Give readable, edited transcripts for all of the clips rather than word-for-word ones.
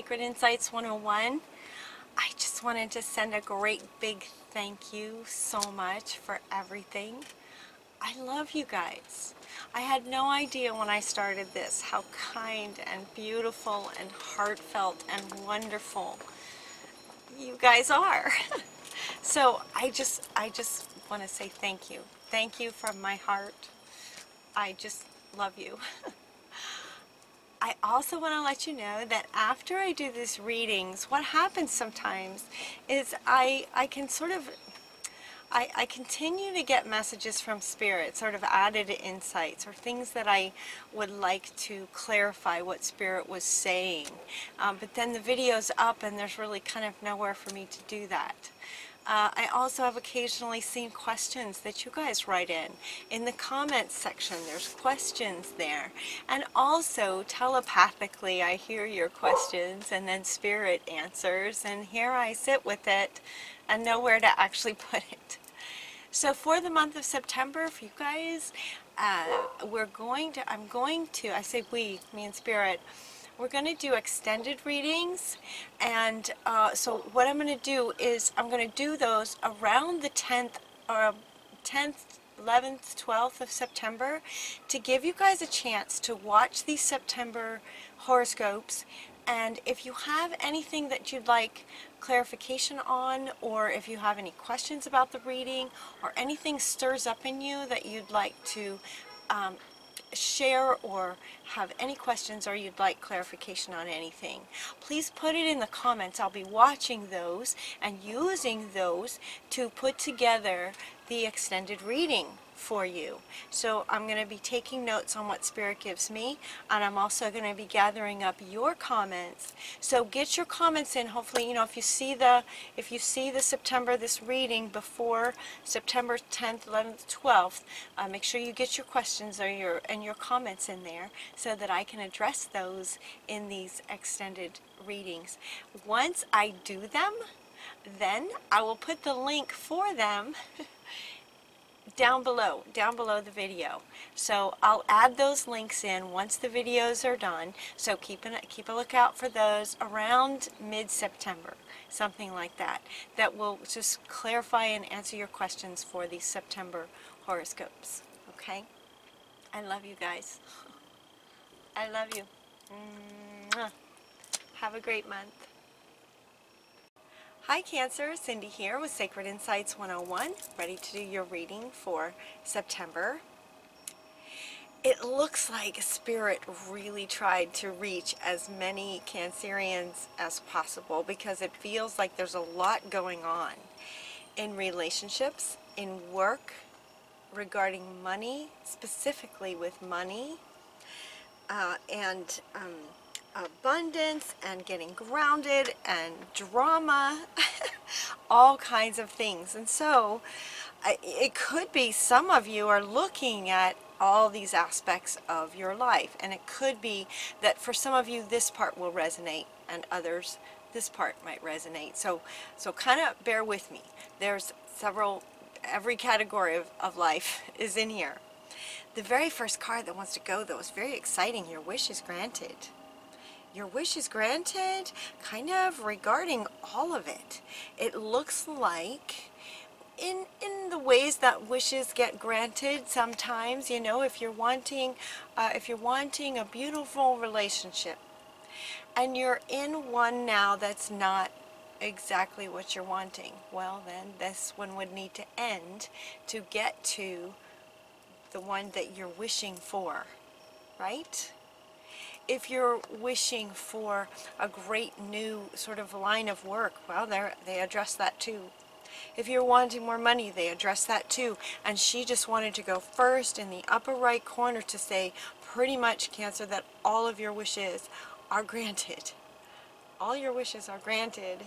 Sacred Insights 101. I just wanted to send a great big thank you so much for everything. I love you guys. I had no idea when I started this how kind and beautiful and heartfelt and wonderful you guys are. So I just want to say thank you. Thank you from my heart. I just love you. I also want to let you know that after I do these readings, what happens sometimes is I can sort of, I continue to get messages from Spirit, sort of added insights or things that I would like to clarify what Spirit was saying. But then the video's up and there's really kind of nowhere for me to do that. I also have occasionally seen questions that you guys write in. In the comments section, there's questions there. And also, telepathically, I hear your questions and then Spirit answers. And here I sit with it and know where to actually put it. So for the month of September, for you guys, I say we, me and Spirit, we're going to do extended readings, and so what I'm going to do is I'm going to do those around the 10th, 11th, 12th of September to give you guys a chance to watch these September horoscopes. And if you have anything that you'd like clarification on, or if you have any questions about the reading, or anything stirs up in you that you'd like to share or have any questions, or you'd like clarification on anything, please put it in the comments. I'll be watching those and using those to put together the extended reading for you. So I'm going to be taking notes on what Spirit gives me, and I'm also going to be gathering up your comments. So get your comments in. Hopefully, you know, if you see the September, this reading before September 10th, 11th, 12th, make sure you get your questions or your comments in there so that I can address those in these extended readings. Once I do them, then I will put the link for them down below the video. So I'll add those links in once the videos are done. So keep a lookout for those around mid-September, something like that. That will just clarify and answer your questions for these September horoscopes. Okay? I love you guys. I love you. Mwah. Have a great month. Hi Cancer, Cindy here with Sacred Insights 101, ready to do your reading for September. It looks like Spirit really tried to reach as many Cancerians as possible because it feels like there's a lot going on in relationships, in work, regarding money, specifically with money, and abundance and getting grounded and drama, all kinds of things. And so it could be some of you are looking at all these aspects of your life, and it could be that for some of you this part will resonate and others this part might resonate. So kind of bear with me. There's every category of life is in here. The very first card that wants to go, though, is very exciting. Your wish is granted. Your wish is granted, kind of regarding all of it. It looks like in the ways that wishes get granted sometimes, you know, if you're wanting a beautiful relationship and you're in one now that's not exactly what you're wanting, well then this one would need to end to get to the one that you're wishing for, right? If you're wishing for a great new sort of line of work, well, they address that too. If you're wanting more money, they address that too. And she just wanted to go first in the upper right corner to say pretty much, Cancer, that all of your wishes are granted. All your wishes are granted.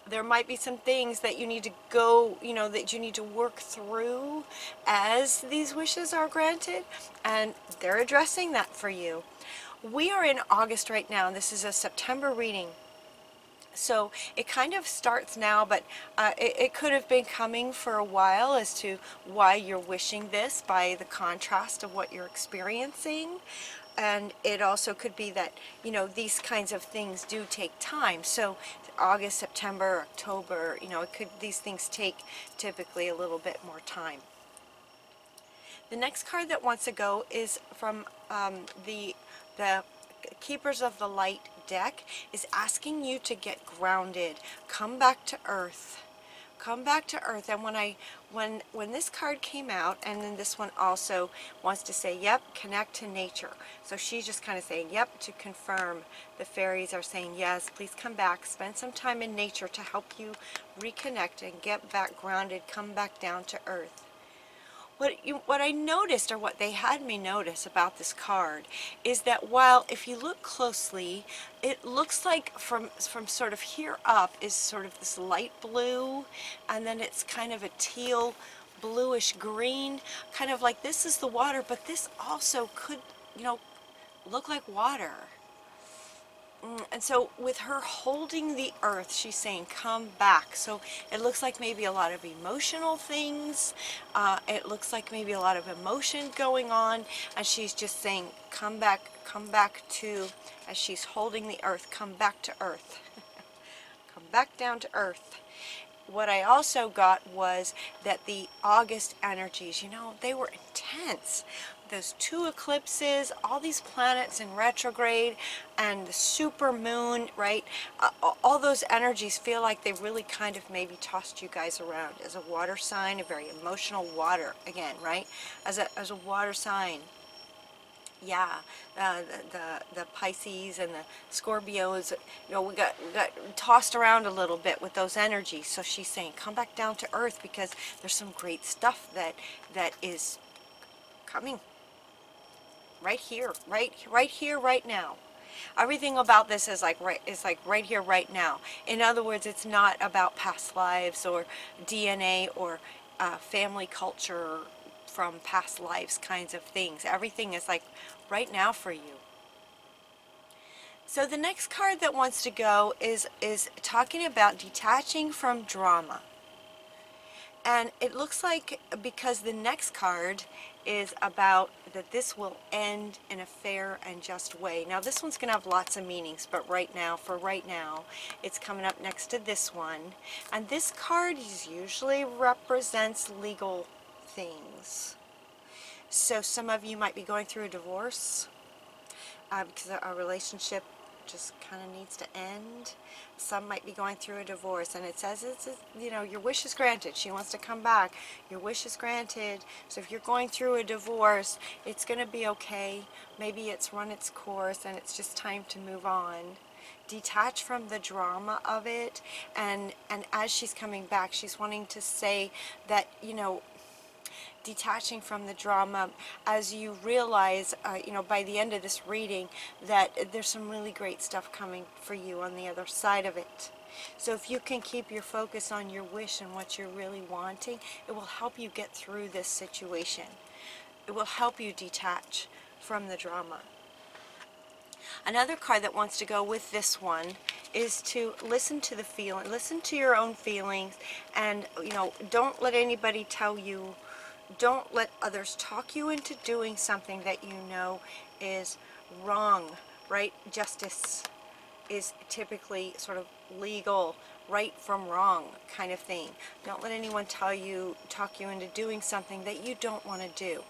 There might be some things that you need to go, you know, that you need to work through as these wishes are granted, and they're addressing that for you. We are in August right now, and this is a September reading. So it kind of starts now, but it could have been coming for a while as to why you're wishing this by the contrast of what you're experiencing. And it also could be that, you know, these kinds of things do take time. So August, September, October, you know, these things take typically a little bit more time. The next card that wants to go is from the Keepers of the Light deck, is asking you to get grounded, come back to earth. Come back to earth. And when this card came out, and then this one also wants to say, yep, connect to nature. So she's just kind of saying, yep, to confirm. The fairies are saying, yes, please come back, spend some time in nature to help you reconnect and get back grounded, come back down to earth. What I noticed, or what they had me notice about this card, is that while if you look closely, it looks like from sort of here up is sort of this light blue, and then it's kind of a teal bluish green, kind of like this is the water, but this also could, you know, look like water. And so with her holding the earth, she's saying, come back. So it looks like maybe a lot of emotional things. It looks like maybe a lot of emotion going on. And she's just saying, come back to, as she's holding the earth, come back to earth. Come back down to earth. What I also got was that the August energies, you know, they were intense. Those 2 eclipses, all these planets in retrograde, and the super moon, right? All those energies feel like they really kind of maybe tossed you guys around. As a water sign, a very emotional water, again, right? As a water sign. Yeah, the Pisces and the Scorpios, you know, we got tossed around a little bit with those energies. So she's saying, come back down to earth, because there's some great stuff that is coming right here, right here, right now. Everything about this is like right here, right now. In other words, it's not about past lives or DNA or family culture from past lives kinds of things. Everything is like right now for you. So the next card that wants to go is talking about detaching from drama. And it looks like, because the next card is about that this will end in a fair and just way. Now this one's going to have lots of meanings, but right now, it's coming up next to this one. And this card usually represents legal things. So some of you might be going through a divorce because a relationship just kind of needs to end. Some might be going through a divorce, and it says it's, you know, your wish is granted. She wants to come back. Your wish is granted. So if you're going through a divorce, it's going to be okay. Maybe it's run its course and it's just time to move on. Detach from the drama of it, and as she's coming back, she's wanting to say that, you know, detaching from the drama as you realize, you know, by the end of this reading, that there's some really great stuff coming for you on the other side of it. So if you can keep your focus on your wish and what you're really wanting, it will help you get through this situation. It will help you detach from the drama. Another card that wants to go with this one is to listen to the feeling, listen to your own feelings, and, you know, don't let anybody tell you, don't let others talk you into doing something that you know is wrong, right? Justice is typically sort of legal, right from wrong kind of thing. Don't let anyone talk you into doing something that you don't want to do,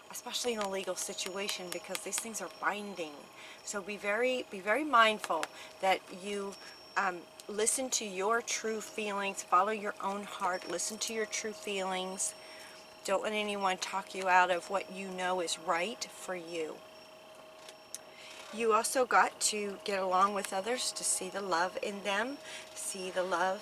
especially in a legal situation, because these things are binding. So be very mindful that you listen to your true feelings, follow your own heart, listen to your true feelings. Don't let anyone talk you out of what you know is right for you. You also got to get along with others, to see the love in them, see the love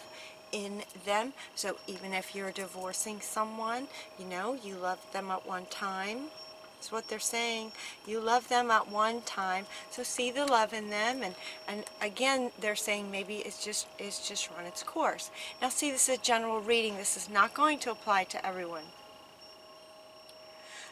in them. So even if you're divorcing someone, you know, you loved them at one time. That's what they're saying. You love them at one time. So see the love in them, and again, they're saying maybe it's just run its course. Now see, this is a general reading. This is not going to apply to everyone.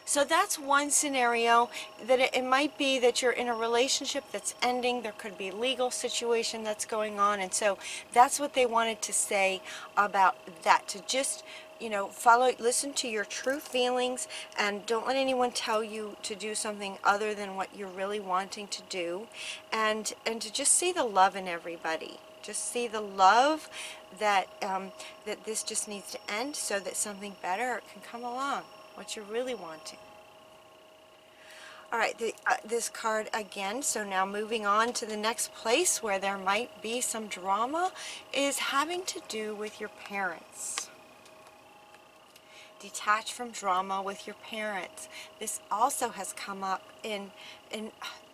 So that's one scenario, that it might be that you're in a relationship that's ending. There could be a legal situation that's going on. And so that's what they wanted to say about that, to just, you know, listen to your true feelings, and don't let anyone tell you to do something other than what you're really wanting to do, and to just see the love in everybody. Just see the love that that this just needs to end so that something better can come along, what you're really wanting. All right, this card again, so now moving on to the next place where there might be some drama, is having to do with your parents. Detach from drama with your parents. This also has come up in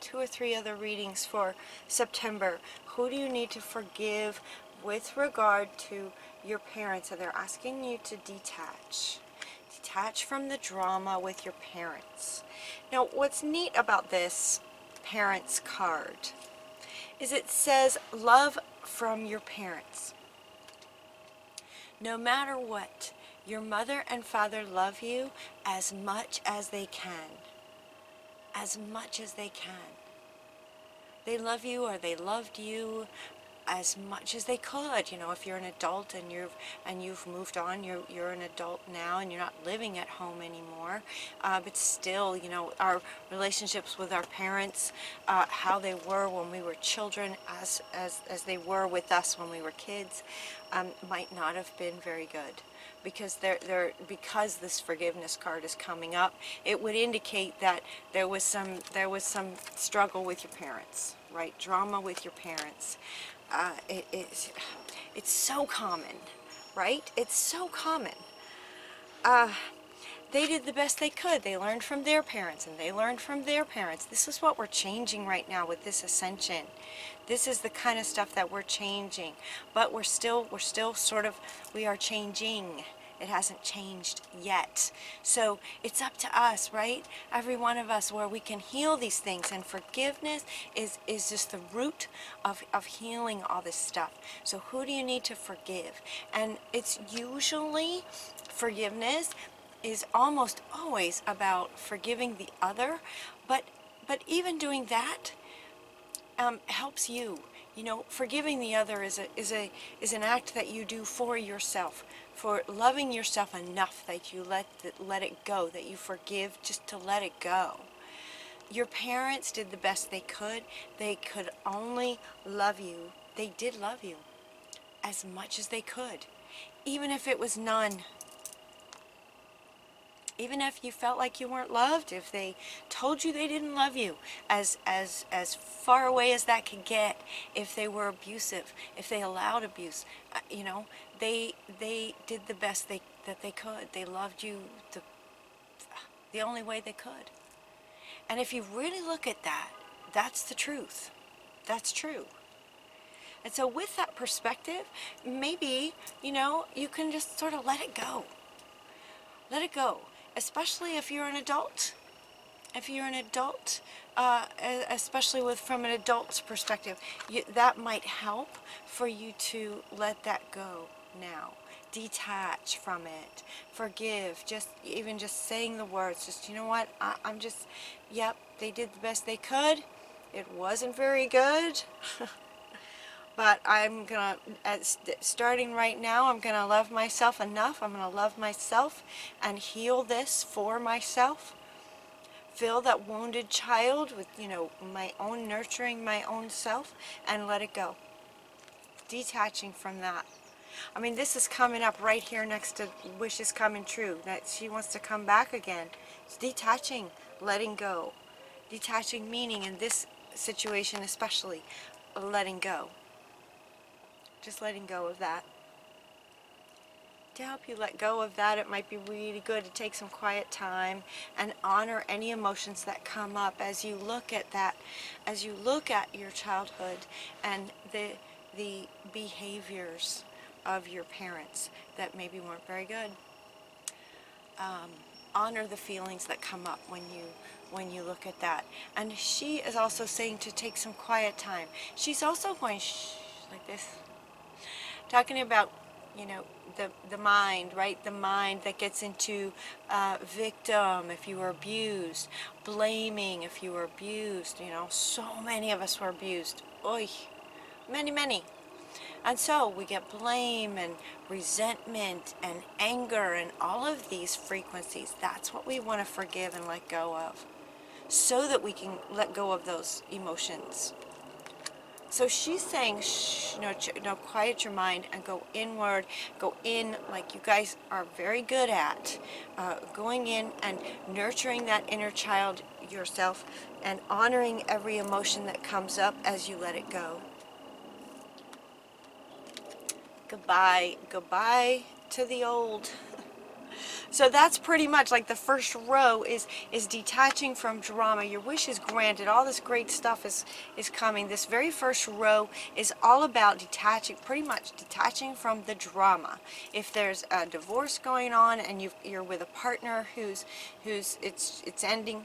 2 or 3 other readings for September. Who do you need to forgive with regard to your parents? And they're asking you to detach. Detach from the drama with your parents. Now, what's neat about this parents card is it says love from your parents. No matter what, your mother and father love you as much as they can. As much as they can. They love you, or they loved you as much as they could. You know, if you're an adult and you've moved on, you're an adult now and you're not living at home anymore, but still, you know, our relationships with our parents, how they were when we were children, as they were with us when we were kids, might not have been very good. Because because this forgiveness card is coming up, it would indicate that there was some struggle with your parents, right? Drama with your parents. It's so common, right? It's so common. They did the best they could. They learned from their parents, and they learned from their parents. This is what we're changing right now with this ascension. This is the kind of stuff that we're changing, but we're still sort of, we are changing. It hasn't changed yet. So it's up to us, right? Every one of us, where we can heal these things. And forgiveness is just the root of healing all this stuff. So who do you need to forgive? And it's usually, forgiveness is almost always about forgiving the other. But even doing that helps you. You know, forgiving the other is an act that you do for yourself, for loving yourself enough that you let it go, that you forgive just to let it go. Your parents did the best they could. They could only love you. They did love you as much as they could, even if it was none. Even if you felt like you weren't loved, if they told you they didn't love you, as far away as that could get, if they were abusive, if they allowed abuse, you know, they did the best that they could. They loved you the only way they could. And if you really look at that, that's the truth. That's true. And so with that perspective, maybe, you know, you can just sort of let it go. Let it go. Especially if you're an adult. If you're an adult, especially from an adult's perspective, that might help for you to let that go now. Detach from it. Forgive. Even just saying the words. Just, you know what? I'm just, yep, they did the best they could. It wasn't very good. But I'm going to, starting right now, I'm going to love myself enough. I'm going to love myself and heal this for myself. Fill that wounded child with, you know, my own nurturing, my own self, and let it go. Detaching from that. I mean, this is coming up right here next to wishes coming true. That she wants to come back again. It's detaching, letting go. Detaching meaning in this situation especially, letting go. Just letting go of that. To help you let go of that, it might be really good to take some quiet time and honor any emotions that come up as you look at that, as you look at your childhood and the behaviors of your parents that maybe weren't very good. Honor the feelings that come up when you look at that. And she is also saying to take some quiet time. She's also going like this, talking about, you know, the mind, right? The mind that gets into victim if you were abused, blaming if you were abused. You know, so many of us were abused. Oy, many. And so we get blame and resentment and anger and all of these frequencies. That's what we want to forgive and let go of, so that we can let go of those emotions. So she's saying, shh, quiet your mind and go inward, go in like you guys are very good at, going in and nurturing that inner child yourself and honoring every emotion that comes up as you let it go. Goodbye to the old. So that's pretty much like the first row is detaching from drama. Your wish is granted. All this great stuff is coming. This very first row is all about detaching, pretty much detaching from the drama. If there's a divorce going on and you're with a partner who's it's ending,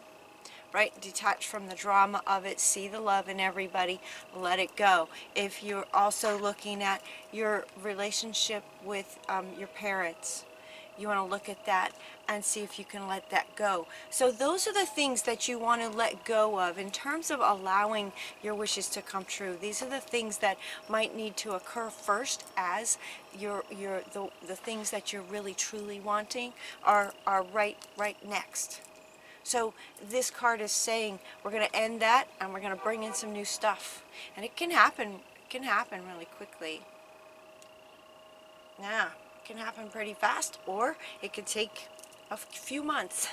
right? Detach from the drama of it. See the love in everybody. Let it go. If you're also looking at your relationship with your parents, you want to look at that and see if you can let that go. So those are the things that you want to let go of in terms of allowing your wishes to come true. These are the things that might need to occur first, as the things that you're really truly wanting are right next. So this card is saying we're going to end that and we're going to bring in some new stuff. And it can happen really quickly. Yeah, it can happen pretty fast, or it could take a few months.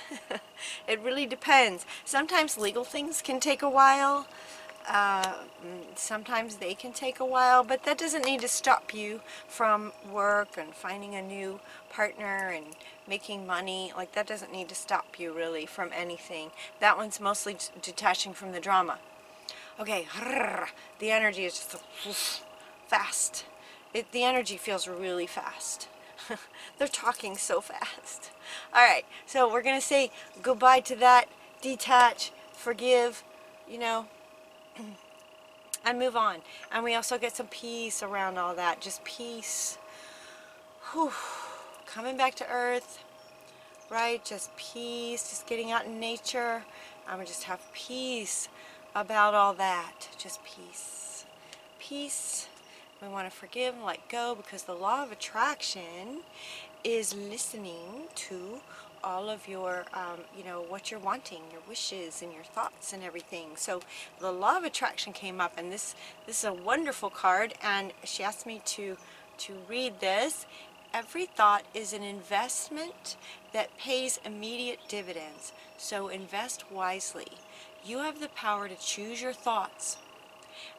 It really depends. Sometimes legal things can take a while. Sometimes they can take a while, but that doesn't need to stop you from work and finding a new partner and making money. Like, that doesn't need to stop you really from anything. That one's mostly detaching from the drama. Okay, the energy is just fast. The energy feels really fast. They're talking so fast. All right, so we're going to say goodbye to that, detach, forgive, and move on. And we also get some peace around all that, just peace. Whew. Coming back to earth, right? Just peace, just getting out in nature. And we just have peace about all that. Just peace. Peace. We want to forgive and let go, because the law of attraction is listening to all of your, what you're wanting, your wishes and your thoughts and everything. So the law of attraction came up, and this is a wonderful card, and she asked me to read this. Every thought is an investment that pays immediate dividends, so invest wisely. You have the power to choose your thoughts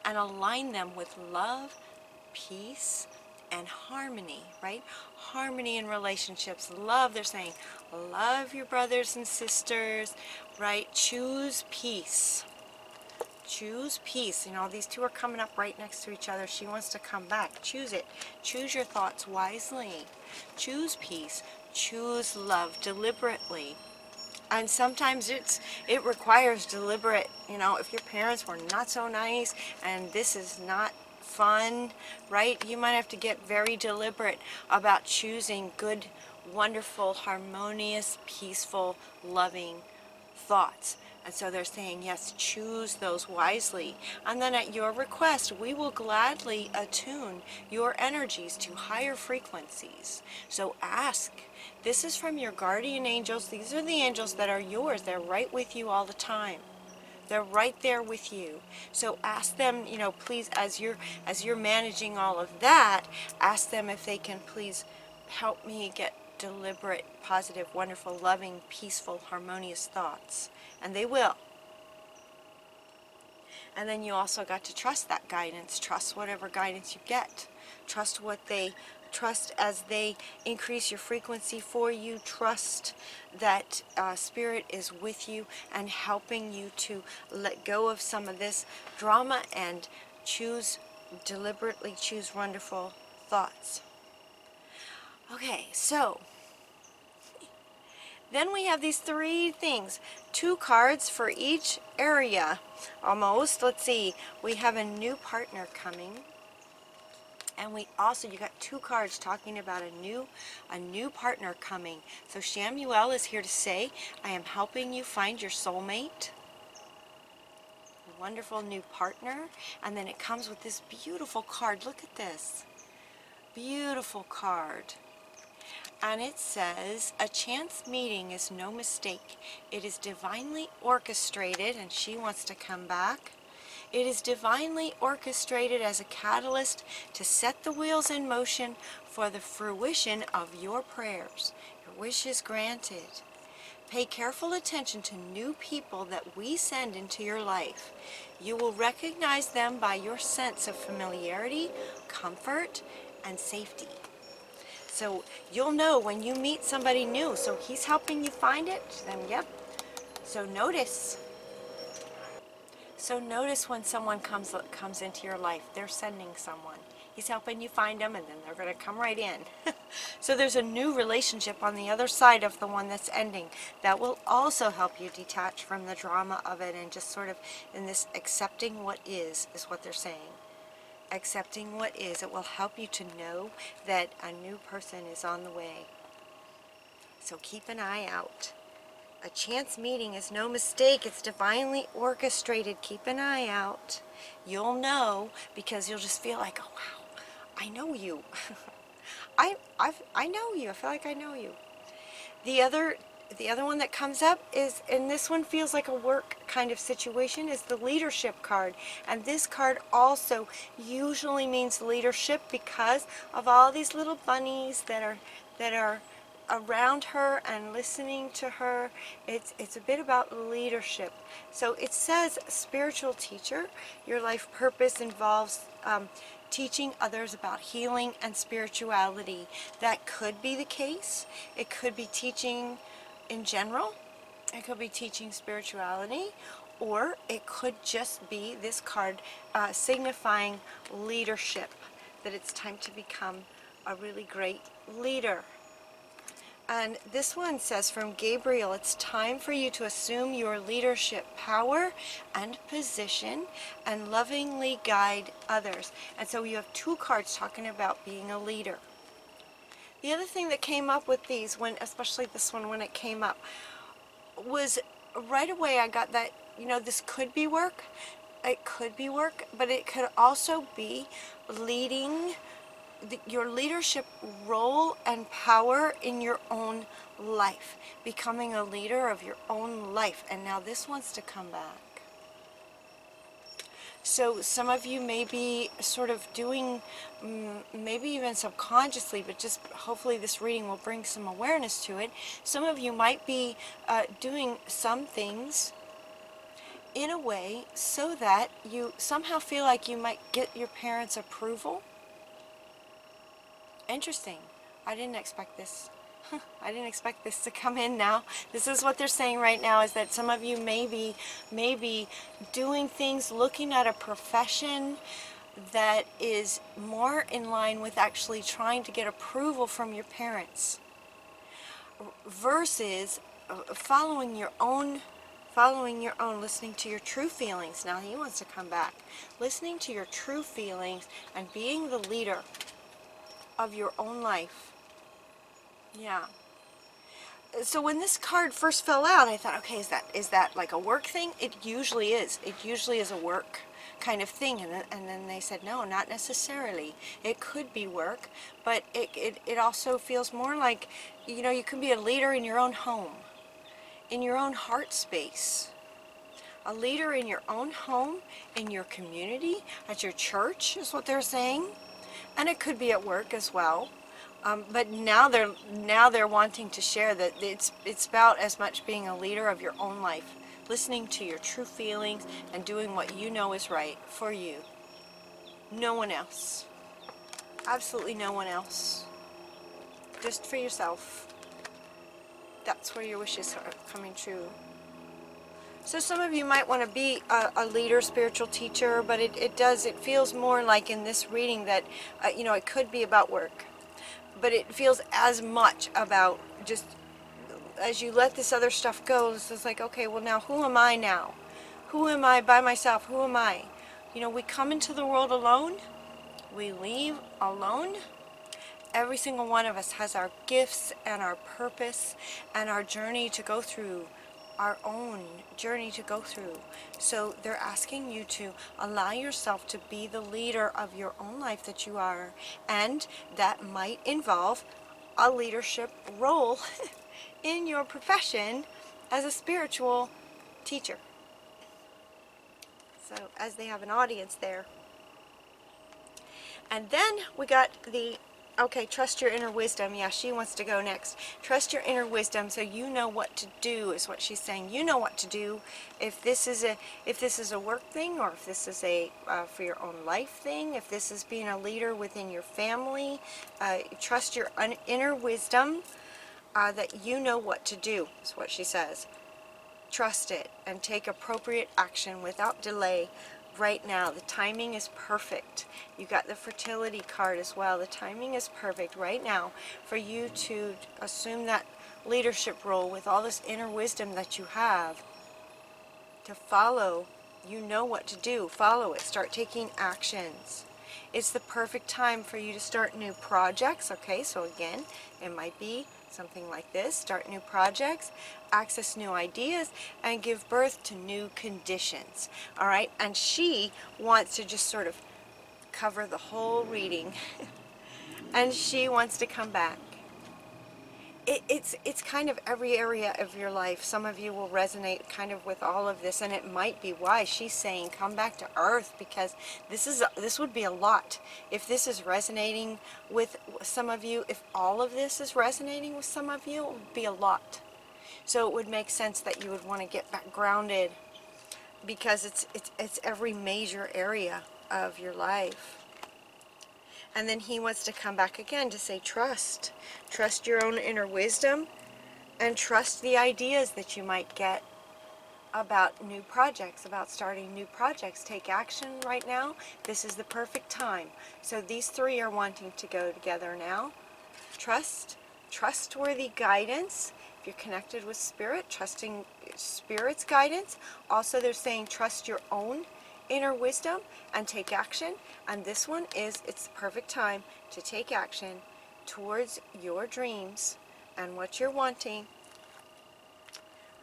and align them with love, peace, and harmony, right? Harmony in relationships. Love, they're saying, love your brothers and sisters, right? Choose peace. Choose peace. These two are coming up right next to each other. She wants to come back. Choose it. Choose your thoughts wisely. Choose peace. Choose love deliberately. And sometimes it requires deliberate, if your parents were not so nice and this is not fun, right? You might have to get very deliberate about choosing good, wonderful, harmonious, peaceful, loving thoughts. And so they're saying, yes, choose those wisely. And then at your request, we will gladly attune your energies to higher frequencies. So ask. This is from your guardian angels. These are the angels that are yours. They're right with you all the time. They're right there with you. So ask them, please, as you're managing all of that, ask them if they can please help me get deliberate, positive, wonderful, loving, peaceful, harmonious thoughts. And they will. And then you also got to trust that guidance. Trust whatever guidance you get. Trust as they increase your frequency for you. Trust that Spirit is with you and helping you to let go of some of this drama and deliberately choose wonderful thoughts. Okay, so then we have these three things, 2 cards for each area almost. Let's see, we have a new partner coming. And we also, you got 2 cards talking about a new partner coming. So Shamuel is here to say, I am helping you find your soulmate. A wonderful new partner. And then it comes with this beautiful card. Look at this. Beautiful card. And it says, a chance meeting is no mistake. It is divinely orchestrated, and she wants to come back. It is divinely orchestrated as a catalyst to set the wheels in motion for the fruition of your prayers. Your wish is granted. Pay careful attention to new people that we send into your life. You will recognize them by your sense of familiarity, comfort, and safety. So you'll know when you meet somebody new. So he's helping you find it, then yep. So notice. So notice when someone comes into your life, they're sending someone. He's helping you find them, and then they're going to come right in. So there's a new relationship on the other side of the one that's ending that will also help you detach from the drama of it and just sort of in this accepting what is what they're saying. Accepting what is. It will help you to know that a new person is on the way. So keep an eye out. A chance meeting is no mistake. It's divinely orchestrated. Keep an eye out. You'll know because you'll just feel like, oh wow, I know you. I know you. I feel like I know you. The other one that comes up is, and this one feels like a work kind of situation, is the leadership card. And this card also usually means leadership because of all these little bunnies that are around her and listening to her. It's a bit about leadership. So it says spiritual teacher. Your life purpose involves teaching others about healing and spirituality. That could be the case. It could be teaching in general. It could be teaching spirituality, or it could just be this card signifying leadership, that it's time to become a really great leader. And this one says from Gabriel, it's time for you to assume your leadership power and position and lovingly guide others. And so you have 2 cards talking about being a leader. The other thing that came up with these, especially this one when it came up, was right away I got that, this could be work. It could be work, but it could also be leading your leadership role and power in your own life, becoming a leader of your own life. And now this wants to come back. So some of you may be sort of doing, maybe even subconsciously, but just hopefully this reading will bring some awareness to it. Some of you might be doing some things in a way so that you somehow feel like you might get your parents' approval. Interesting. I didn't expect this. I didn't expect this to come in now. This is what they're saying right now, is that some of you may be doing things, looking at a profession that is more in line with actually trying to get approval from your parents versus following your own, listening to your true feelings. Now he wants to come back. Listening to your true feelings and being the leader of your own life. Yeah. So when this card first fell out, I thought, okay, is that like a work thing? It usually is. It usually is a work kind of thing. And then they said, no, not necessarily. It could be work, but it also feels more like, you can be a leader in your own home, in your own heart space. A leader in your own home, in your community, at your church is what they're saying. And it could be at work as well, but now they're wanting to share that it's about as much being a leader of your own life, listening to your true feelings and doing what you know is right for you. No one else. Absolutely no one else. Just for yourself. That's where your wishes are coming true. So some of you might want to be a leader, spiritual teacher, but it feels more like in this reading that, it could be about work. But it feels as much about just, as you let this other stuff go, it's just like, okay, well now who am I now? Who am I by myself? Who am I? We come into the world alone. we leave alone. Every single one of us has our gifts and our purpose and our journey to go through, our own journey to go through. So they're asking you to allow yourself to be the leader of your own life that you are, and that might involve a leadership role in your profession as a spiritual teacher. So as they have an audience there. And then we got the, okay, trust your inner wisdom. Yeah, she wants to go next. Trust your inner wisdom so you know what to do is what she's saying. You know what to do. If this is a work thing, or if this is a for your own life thing, if this is being a leader within your family, trust your inner wisdom that you know what to do is what she says. Trust it and take appropriate action without delay. Right now, the timing is perfect. You got the fertility card as well. The timing is perfect right now for you to assume that leadership role with all this inner wisdom that you have, to follow. You know what to do. Follow it. Start taking actions. It's the perfect time for you to start new projects. Okay, so again, it might be something like this. Start new projects, access new ideas, and give birth to new conditions. All right, and she wants to just sort of cover the whole reading and she wants to come back. It's kind of every area of your life. Some of you will resonate kind of with all of this, and it might be why she's saying come back to earth, because this would be a lot. If this is resonating with some of you, if all of this is resonating with some of you, it would be a lot. So it would make sense that you would want to get back grounded, because it's every major area of your life. And then he wants to come back again to say trust. Trust your own inner wisdom, and trust the ideas that you might get about new projects, about starting new projects. Take action right now. This is the perfect time. So these three are wanting to go together now. Trust, trustworthy guidance. If you're connected with Spirit, trusting Spirit's guidance. Also, they're saying trust your own inner wisdom and take action. And this one is, it's the perfect time to take action towards your dreams and what you're wanting.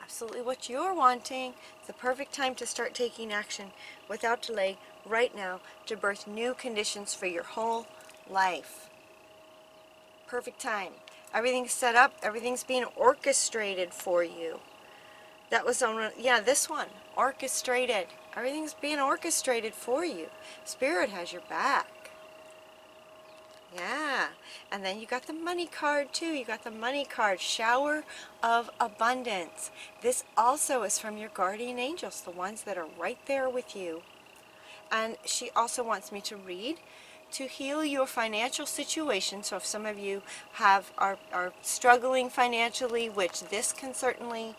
Absolutely what you're wanting. It's the perfect time to start taking action without delay right now to birth new conditions for your whole life. Perfect time. Everything's set up. Everything's being orchestrated for you. That was on, yeah, this one. Orchestrated. Everything's being orchestrated for you. Spirit has your back. Yeah. And then you got the money card too. You got the money card. Shower of abundance. This also is from your guardian angels, the ones that are right there with you. And she also wants me to read to heal your financial situation. So if some of you are struggling financially, which this can certainly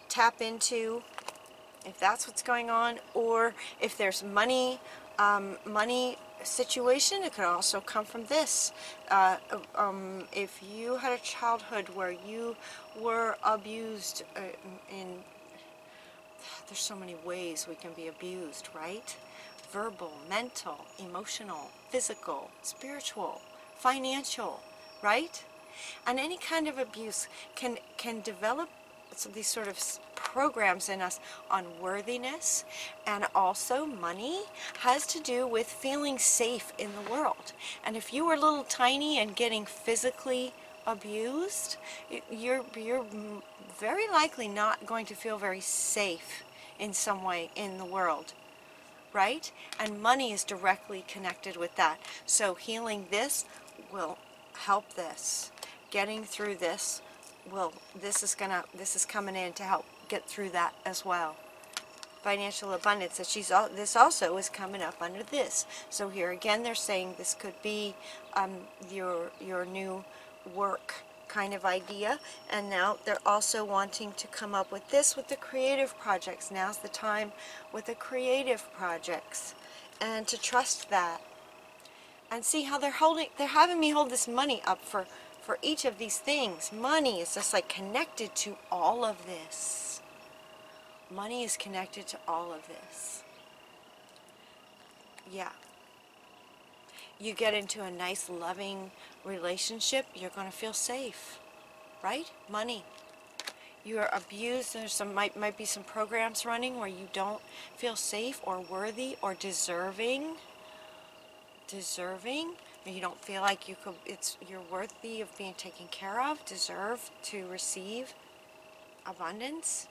tap into, if that's what's going on, or if there's money situation, it could also come from this. If you had a childhood where you were abused there's so many ways we can be abused, right? Verbal, mental, emotional, physical, spiritual, financial, right? And any kind of abuse can develop these sort of programs in us on worthiness, and also money has to do with feeling safe in the world. And if you were little tiny and getting physically abused, you're very likely not going to feel very safe in some way in the world, right? And money is directly connected with that. So healing this will help this. Getting through this this is coming in to help get through that as well. Financial abundance, that this also is coming up under this. So here again they're saying this could be your new work kind of idea. And now they're also wanting to come up with this with the creative projects. Now's the time with the creative projects, and to trust that. And see how they're having me hold this money up for each of these things. Money is just like connected to all of this. Money is connected to all of this. Yeah. you get into a nice loving relationship, you're going to feel safe, right? Money. You're abused, there's might be some programs running where you don't feel safe or worthy or deserving, you don't feel like you're worthy of being taken care of, deserve to receive abundance,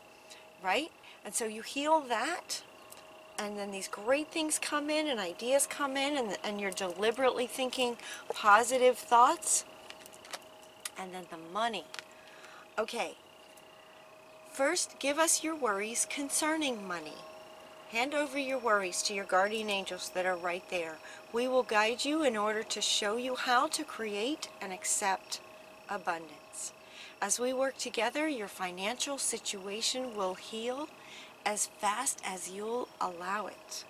right? And so you heal that, and then these great things come in and ideas come in, and you're deliberately thinking positive thoughts. And then the money. Okay, first give us your worries concerning money. Hand over your worries to your guardian angels that are right there. We will guide you in order to show you how to create and accept abundance. As we work together, your financial situation will heal as fast as you'll allow it.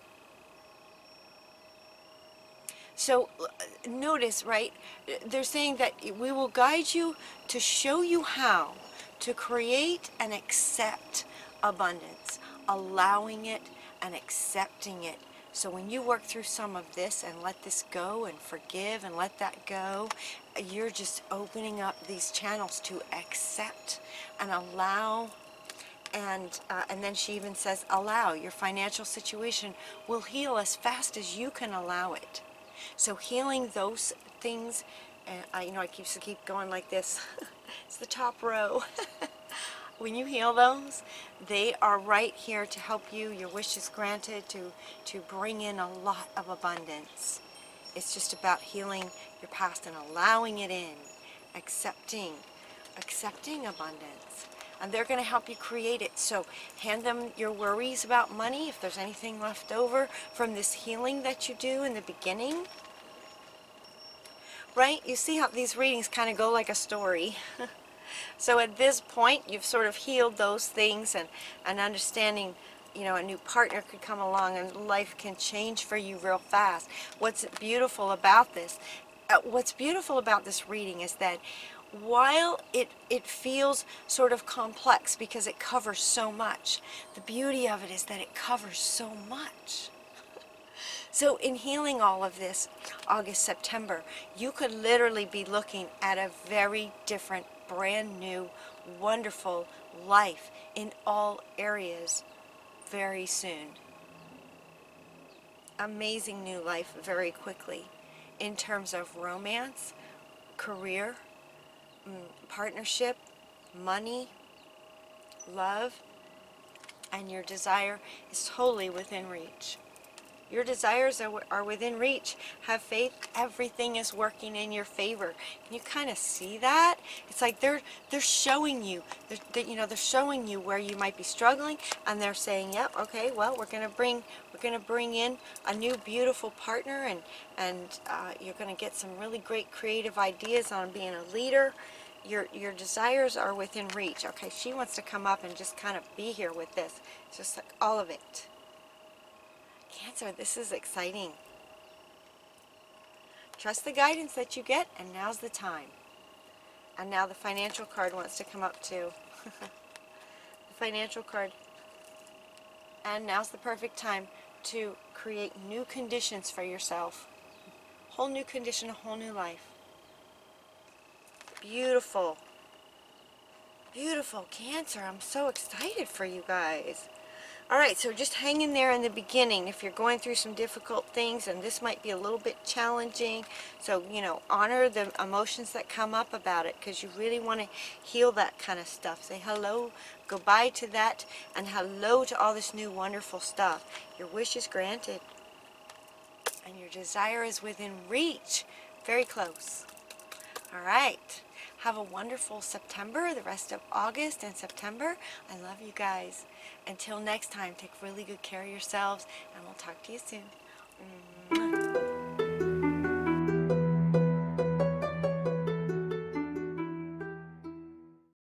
So notice, right, they're saying that we will guide you to show you how to create and accept abundance, allowing it and accepting it. So when you work through some of this and let this go and forgive and let that go, you're just opening up these channels to accept and allow. And then she even says, allow. Your financial situation will heal as fast as you can allow it. So healing those things, I keep going like this. It's the top row. When you heal those, they are right here to help you. Your wish is granted to bring in a lot of abundance. It's just about healing your past and allowing it in, accepting abundance. And they're going to help you create it. So hand them your worries about money, if there's anything left over from this healing that you do in the beginning. Right? You see how these readings kind of go like a story. So at this point, you've sort of healed those things, and understanding, you know, a new partner could come along and life can change for you real fast. What's beautiful about this reading is that while it feels sort of complex because it covers so much, the beauty of it is that it covers so much. So in healing all of this, August, September, you could literally be looking at a very different, brand new, wonderful life in all areas very soon. Amazing new life very quickly in terms of romance, career, partnership, money, love, and your desire is totally within reach. Your desires are within reach. Have faith. Everything is working in your favor. Can you kind of see that? It's like they're showing you. They're showing you where you might be struggling, and they're saying, "Yep, okay. Well, we're gonna bring in a new beautiful partner, and you're gonna get some really great creative ideas on being a leader." Your desires are within reach. Okay, she wants to come up and just kind of be here with this. It's just like all of it. Cancer, this is exciting. Trust the guidance that you get, and now's the time. And now the financial card wants to come up too. The financial card. And now's the perfect time to create new conditions for yourself. Whole new condition, a whole new life. Beautiful. Beautiful, Cancer. I'm so excited for you guys. Alright, so just hang in there in the beginning if you're going through some difficult things, and this might be a little bit challenging. So, honor the emotions that come up about it, because you really want to heal that kind of stuff. Say hello, goodbye to that, and hello to all this new wonderful stuff. Your wish is granted, and your desire is within reach. Very close. Alright. Have a wonderful September, the rest of August and September. I love you guys. Until next time, take really good care of yourselves, and we'll talk to you soon.